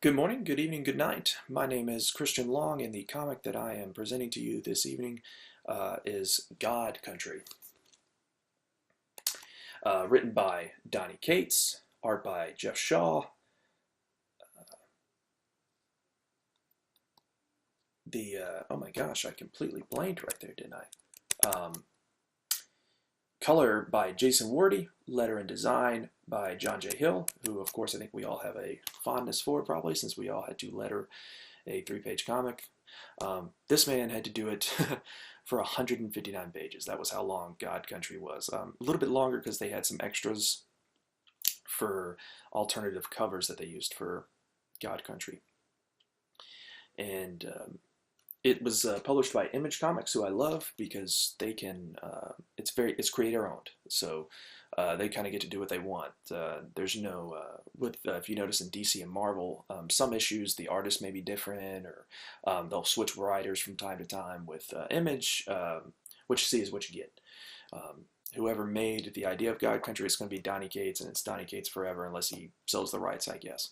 Good morning, good evening, good night. My name is Christian Long, and the comic that I am presenting to you this evening is God Country. Written by Donny Cates, art by Jeff Shaw. Oh my gosh, I completely blanked right there, didn't I? Color by Jason Wordie, letter and design by John J. Hill, who of course I think we all have a fondness for probably since we all had to letter a 3-page comic. This man had to do it for 159 pages. That was how long God Country was. A little bit longer because they had some extras for alternative covers that they used for God Country. And it was published by Image Comics, who I love because they can. It's creator owned, so they kind of get to do what they want. There's no if you notice in DC and Marvel, some issues the artist may be different, or they'll switch writers from time to time. With Image, what you see is what you get. Whoever made the idea of God Country is going to be Donny Cates, and it's Donny Cates forever unless he sells the rights, I guess.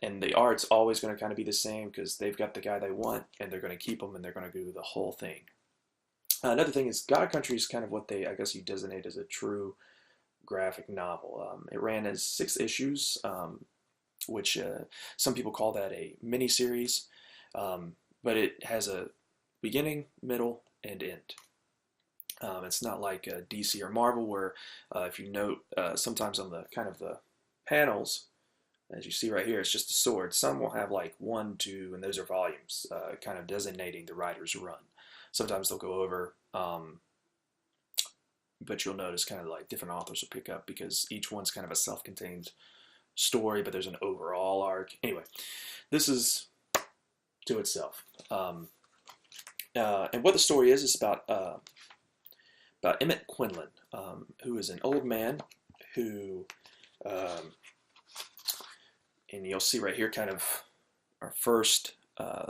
And the art's always going to kind of be the same because they've got the guy they want, and they're going to keep him, and they're going to do the whole thing. Another thing is God Country is kind of what I guess you designate as a true graphic novel. It ran as 6 issues, which some people call that a mini-series, but it has a beginning, middle, and end. It's not like DC or Marvel where if you note sometimes on the kind of the panels, as you see right here, it's just a sword. Some will have like 1, 2, and those are volumes, kind of designating the writer's run. Sometimes they'll go over, but you'll notice kind of like different authors will pick up because each one's kind of a self-contained story, but there's an overall arc. Anyway, this is to itself. And what the story is about Emmett Quinlan, who is an old man who... and you'll see right here kind of our first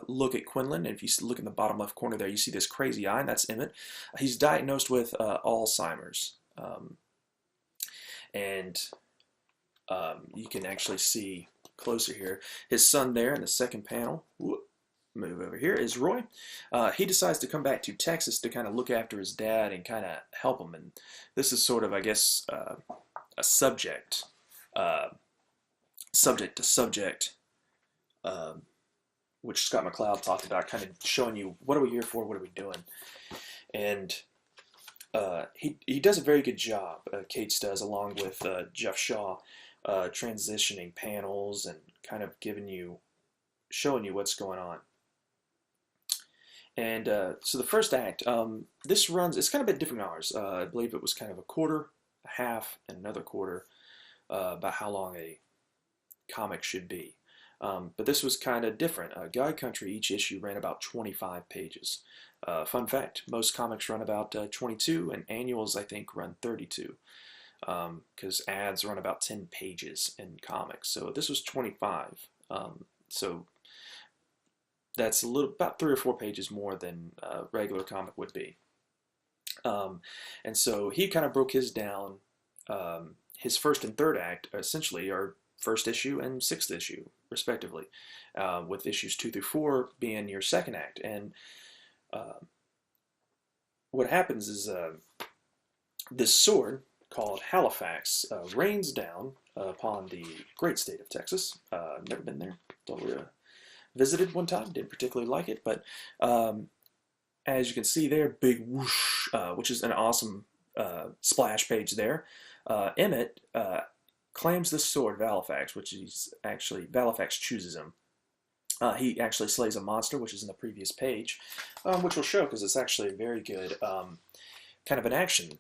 look at Quinlan. And if you look in the bottom left corner there, you see this crazy eye, and that's Emmett. He's diagnosed with Alzheimer's. And you can actually see closer here. His son there in the second panel, move over here, is Roy. He decides to come back to Texas to kind of look after his dad and kind of help him. And this is sort of, I guess, a subject to subject, which Scott McCloud talked about, kind of showing you what are we here for, what are we doing, and he does a very good job. Cates does, along with Jeff Shaw, transitioning panels and kind of showing you what's going on. And so the first act, this runs. It's kind of a bit different than ours. I believe it was kind of a quarter, a half, and another quarter, about how long a comic should be. But this was kind of different. God Country, each issue ran about 25 pages. Fun fact, most comics run about 22, and annuals, I think, run 32. Because ads run about 10 pages in comics. So this was 25. So that's about 3 or 4 pages more than a regular comic would be. And so he kind of broke his down. His first and third act essentially are first issue and 6th issue, respectively, with issues 2 through 4 being your second act. And what happens is this sword called Halifax rains down upon the great state of Texas. Never been there. Visited one time, didn't particularly like it, but as you can see there, big whoosh, which is an awesome splash page there. Emmett claims this sword, Halifax, which is actually, Halifax chooses him. He actually slays a monster, which is in the previous page, which we'll show because it's actually a very good kind of an action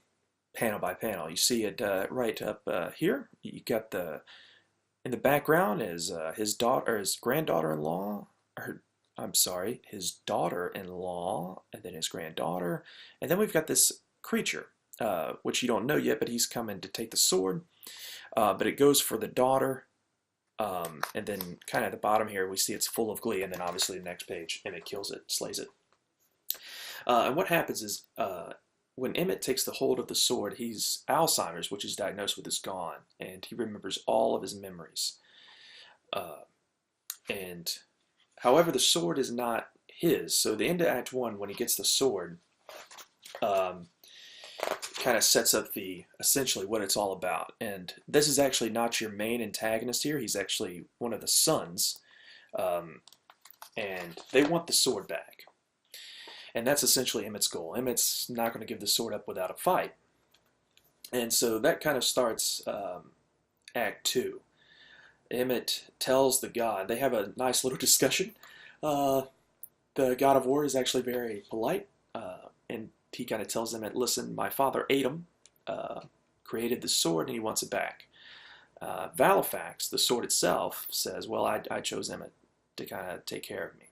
panel by panel. You see it right up here. You got in the background is his granddaughter-in-law, his daughter-in-law, and then his granddaughter, and then we've got this creature, which you don't know yet, but he's coming to take the sword. But it goes for the daughter, and then kind of at the bottom here we see it's full of glee, and then obviously the next page, Emmett kills it, slays it. And what happens is when Emmett takes the hold of the sword, he's Alzheimer's, which is diagnosed with, is gone, and he remembers all of his memories. And however, the sword is not his. So the end of Act 1, when he gets the sword, kind of sets up the essentially what it's all about. And this is actually not your main antagonist here. He's actually one of the sons, and they want the sword back. And that's essentially Emmett's goal. Emmett's not going to give the sword up without a fight. And so that kind of starts Act 2. Emmett tells the god, they have a nice little discussion. The god of war is actually very polite, and he kind of tells Emmett, listen, my father Adem created the sword and he wants it back. Valifax, the sword itself, says, well, I chose Emmett to kind of take care of me.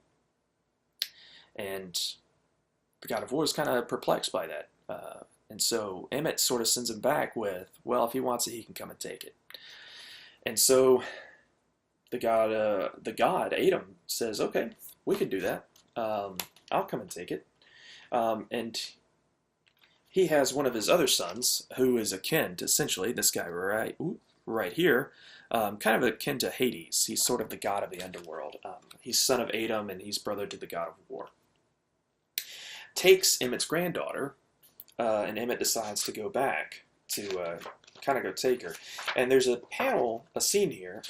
And the god of war is kind of perplexed by that. And so Emmett sort of sends him back with, well, if he wants it, he can come and take it. And so the god Adem says, okay, we could do that. I'll come and take it. And he has one of his other sons who is akin to essentially this guy right here, kind of akin to Hades. He's sort of the god of the underworld. He's son of Adem, and he's brother to the god of war. Takes Emmett's granddaughter, and Emmett decides to go back to kind of go take her. And there's a scene here